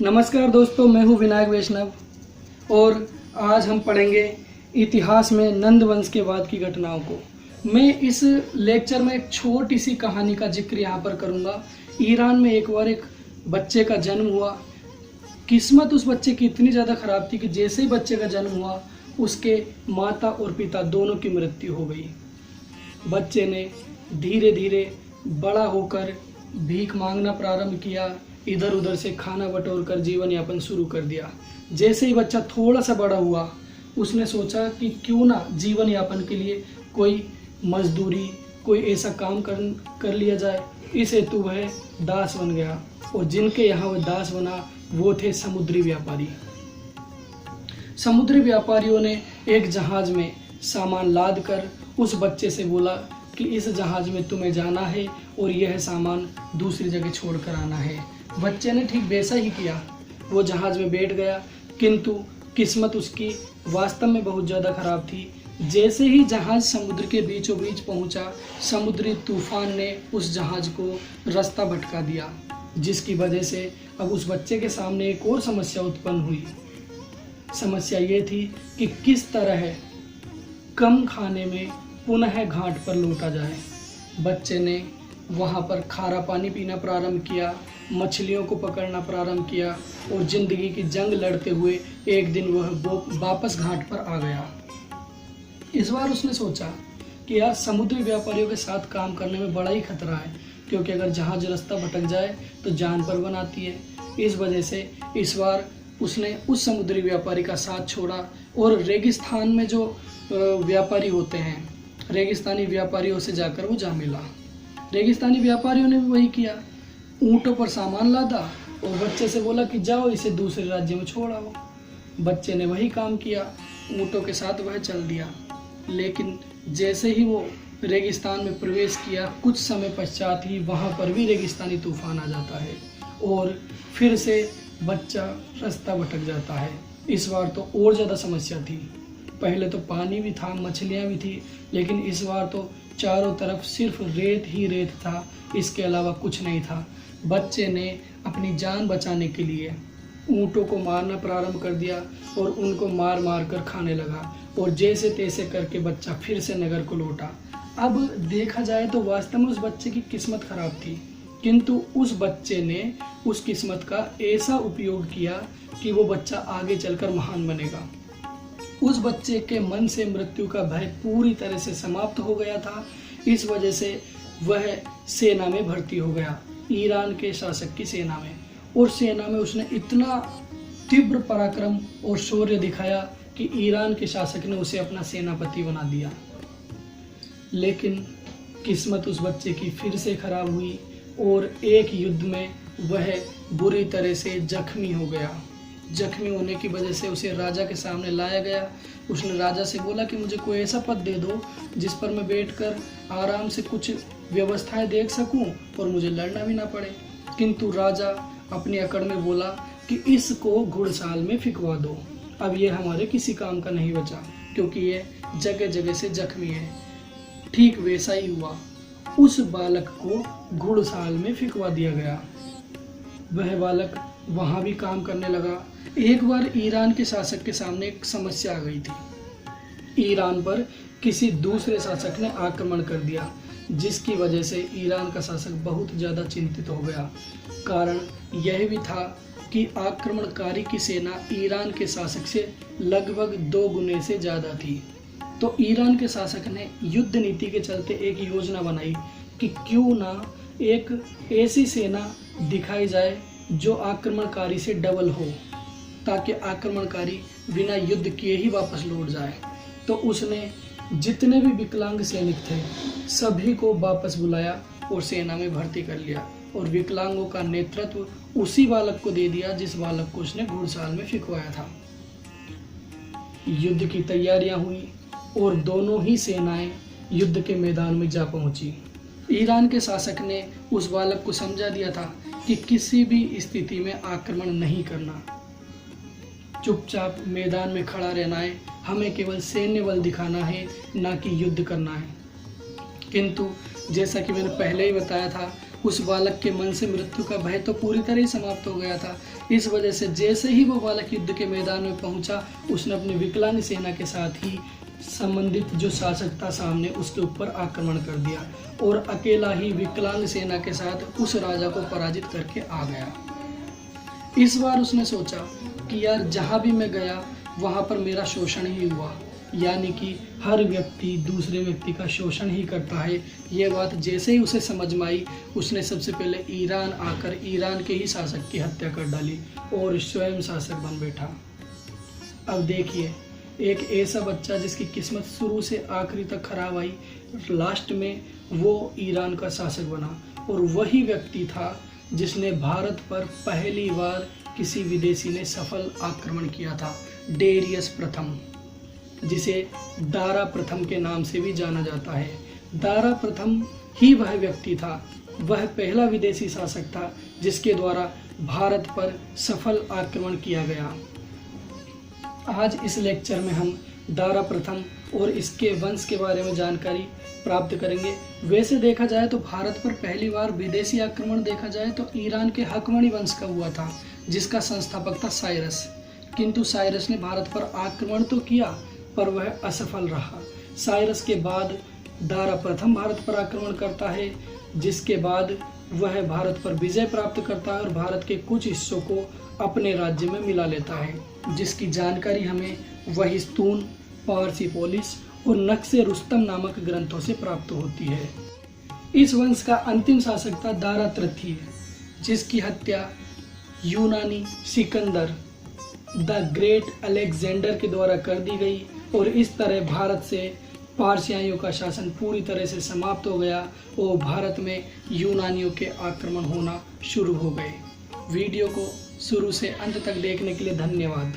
नमस्कार दोस्तों, मैं हूं विनायक वैष्णव और आज हम पढ़ेंगे इतिहास में नंद वंश के बाद की घटनाओं को। मैं इस लेक्चर में एक छोटी सी कहानी का जिक्र यहाँ पर करूँगा। ईरान में एक बार एक बच्चे का जन्म हुआ। किस्मत उस बच्चे की इतनी ज़्यादा ख़राब थी कि जैसे ही बच्चे का जन्म हुआ उसके माता और पिता दोनों की मृत्यु हो गई। बच्चे ने धीरे धीरे बड़ा होकर भीख मांगना प्रारंभ किया, इधर उधर से खाना बटोर कर जीवन यापन शुरू कर दिया। जैसे ही बच्चा थोड़ा सा बड़ा हुआ उसने सोचा कि क्यों ना जीवन यापन के लिए कोई मजदूरी, कोई ऐसा काम कर लिया जाए। इस हेतु वह दास बन गया और जिनके यहाँ वह दास बना वो थे समुद्री व्यापारी। समुद्री व्यापारियों ने एक जहाज में सामान लाद कर उस बच्चे से बोला कि इस जहाज में तुम्हें जाना है और यह सामान दूसरी जगह छोड़ कर आना है। बच्चे ने ठीक वैसा ही किया। वो जहाज में बैठ गया, किंतु किस्मत उसकी वास्तव में बहुत ज़्यादा ख़राब थी। जैसे ही जहाज समुद्र के बीचों बीच पहुंचा, समुद्री तूफान ने उस जहाज को रास्ता भटका दिया, जिसकी वजह से अब उस बच्चे के सामने एक और समस्या उत्पन्न हुई। समस्या ये थी कि किस तरह कम खाने में पुनः घाट पर लौटा जाए। बच्चे ने वहाँ पर खारा पानी पीना प्रारंभ किया, मछलियों को पकड़ना प्रारंभ किया और ज़िंदगी की जंग लड़ते हुए एक दिन वह वापस घाट पर आ गया। इस बार उसने सोचा कि यार समुद्री व्यापारियों के साथ काम करने में बड़ा ही खतरा है, क्योंकि अगर जहाज रास्ता भटक जाए तो जान पर बन आती है। इस वजह से इस बार उसने उस समुद्री व्यापारी का साथ छोड़ा और रेगिस्तान में जो व्यापारी होते हैं, रेगिस्तानी व्यापारियों से जाकर वो जा मिला। रेगिस्तानी व्यापारियों ने भी वही किया, ऊँटों पर सामान लादा और बच्चे से बोला कि जाओ इसे दूसरे राज्य में छोड़ आओ। बच्चे ने वही काम किया, ऊँटों के साथ वह चल दिया। लेकिन जैसे ही वो रेगिस्तान में प्रवेश किया, कुछ समय पश्चात ही वहाँ पर भी रेगिस्तानी तूफान आ जाता है और फिर से बच्चा रास्ता भटक जाता है। इस बार तो और ज़्यादा समस्या थी। पहले तो पानी भी था, मछलियाँ भी थी, लेकिन इस बार तो चारों तरफ सिर्फ रेत ही रेत था, इसके अलावा कुछ नहीं था। बच्चे ने अपनी जान बचाने के लिए ऊँटों को मारना प्रारंभ कर दिया और उनको मार मार कर खाने लगा और जैसे तैसे करके बच्चा फिर से नगर को लौटा। अब देखा जाए तो वास्तव में उस बच्चे की किस्मत खराब थी, किंतु उस बच्चे ने उस किस्मत का ऐसा उपयोग किया कि वो बच्चा आगे चलकर महान बनेगा। उस बच्चे के मन से मृत्यु का भय पूरी तरह से समाप्त हो गया था। इस वजह से वह सेना में भर्ती हो गया, ईरान के शासक की सेना में। और सेना में उसने इतना तीव्र पराक्रम और शौर्य दिखाया कि ईरान के शासक ने उसे अपना सेनापति बना दिया। लेकिन किस्मत उस बच्चे की फिर से खराब हुई और एक युद्ध में वह बुरी तरह से जख्मी हो गया। जख्मी होने की वजह से उसे राजा के सामने लाया गया। उसने राजा से बोला कि मुझे कोई ऐसा पद दे दो जिस पर मैं बैठकर आराम से कुछ व्यवस्थाएं देख सकूं और मुझे लड़ना भी ना पड़े। किंतु राजा अपनी अकड़ में बोला कि इसको घुड़साल में फिकवा दो, अब ये हमारे किसी काम का नहीं बचा, क्योंकि ये जगह जगह से जख्मी है। ठीक वैसा ही हुआ, उस बालक को घुड़साल में फिकवा दिया गया। वह बालक वहाँ भी काम करने लगा। एक बार ईरान के शासक के सामने एक समस्या आ गई थी। ईरान पर किसी दूसरे शासक ने आक्रमण कर दिया, जिसकी वजह से ईरान का शासक बहुत ज़्यादा चिंतित हो गया। कारण यह भी था कि आक्रमणकारी की सेना ईरान के शासक से लगभग 2 गुने से ज़्यादा थी। तो ईरान के शासक ने युद्ध नीति के चलते एक योजना बनाई कि क्यों ना एक ऐसी सेना दिखाई जाए जो आक्रमणकारी से डबल हो, ताकि आक्रमणकारी बिना युद्ध किए ही वापस लौट जाए। तो उसने जितने भी विकलांग सैनिक थे सभी को वापस बुलाया और सेना में भर्ती कर लिया और विकलांगों का नेतृत्व उसी बालक को दे दिया जिस बालक को उसने घुड़साल में फिकवाया था। युद्ध की तैयारियां हुई और दोनों ही सेनाएं युद्ध के मैदान में जा पहुंची। ईरान के शासक ने उस बालक को समझा दिया था कि किसी भी स्थिति में आक्रमण नहीं करना, चुपचाप मैदान में खड़ा रहना है, हमें केवल सैन्य बल दिखाना है, ना कि युद्ध करना है। किंतु जैसा कि मैंने पहले ही बताया था, उस बालक के मन से मृत्यु का भय तो पूरी तरह ही समाप्त हो गया था। इस वजह से जैसे ही वो बालक युद्ध के मैदान में पहुंचा, उसने अपनी विकलांग सेना के साथ ही संबंधित जो शासक था सामने, उसके ऊपर आक्रमण कर दिया और अकेला ही विकलांग सेना के साथ उस राजा को पराजित करके आ गया। इस बार उसने सोचा कि यार जहाँ भी मैं गया वहाँ पर मेरा शोषण ही हुआ, यानी कि हर व्यक्ति दूसरे व्यक्ति का शोषण ही करता है। ये बात जैसे ही उसे समझ में आई, उसने सबसे पहले ईरान आकर ईरान के ही शासक की हत्या कर डाली और स्वयं शासक बन बैठा। अब देखिए, एक ऐसा बच्चा जिसकी किस्मत शुरू से आखिरी तक खराब आई, लास्ट में वो ईरान का शासक बना। और वही व्यक्ति था जिसने भारत पर पहली बार किसी विदेशी ने सफल आक्रमण किया था, डेरियस प्रथम, जिसे दारा प्रथम के नाम से भी जाना जाता है। दारा प्रथम ही वह व्यक्ति था, वह पहला विदेशी शासक था जिसके द्वारा भारत पर सफल आक्रमण किया गया। आज इस लेक्चर में हम दारा प्रथम और इसके वंश के बारे में जानकारी प्राप्त करेंगे। वैसे देखा जाए तो भारत पर पहली बार विदेशी आक्रमण देखा जाए तो ईरान के हकमनी वंश का हुआ था, जिसका संस्थापक था साइरस। किंतु साइरस ने भारत पर आक्रमण तो किया पर वह असफल रहा। साइरस के बाद दारा प्रथम भारत पर आक्रमण करता है, जिसके बाद वह भारत पर विजय प्राप्त करता है और भारत के कुछ हिस्सों को अपने राज्य में मिला लेता है, जिसकी जानकारी हमें वहिस्तून, पारसीपोलिस और नक्शे रुस्तम नामक ग्रंथों से प्राप्त होती है। इस वंश का अंतिम शासक था दारा तृतीय, जिसकी हत्या यूनानी सिकंदर द ग्रेट अलेक्जेंडर के द्वारा कर दी गई और इस तरह भारत से पारसियाइयों का शासन पूरी तरह से समाप्त हो गया और भारत में यूनानियों के आक्रमण होना शुरू हो गए। वीडियो को शुरू से अंत तक देखने के लिए धन्यवाद।